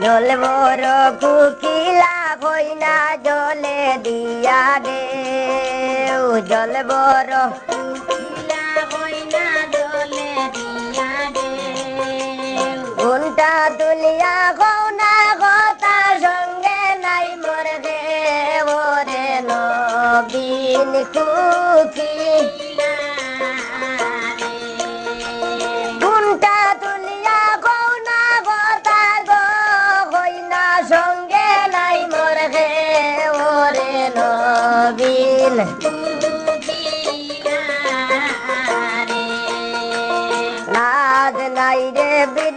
জল বড় কুকিলা কইনা জলে দিয়া দে জল বড় কুকিলা কইনা জলে দিয়া দে ঘুমটা তুলিয়া কৌনা কথা সঙ্গে নাই মোর গে ওরে নবীন কুকি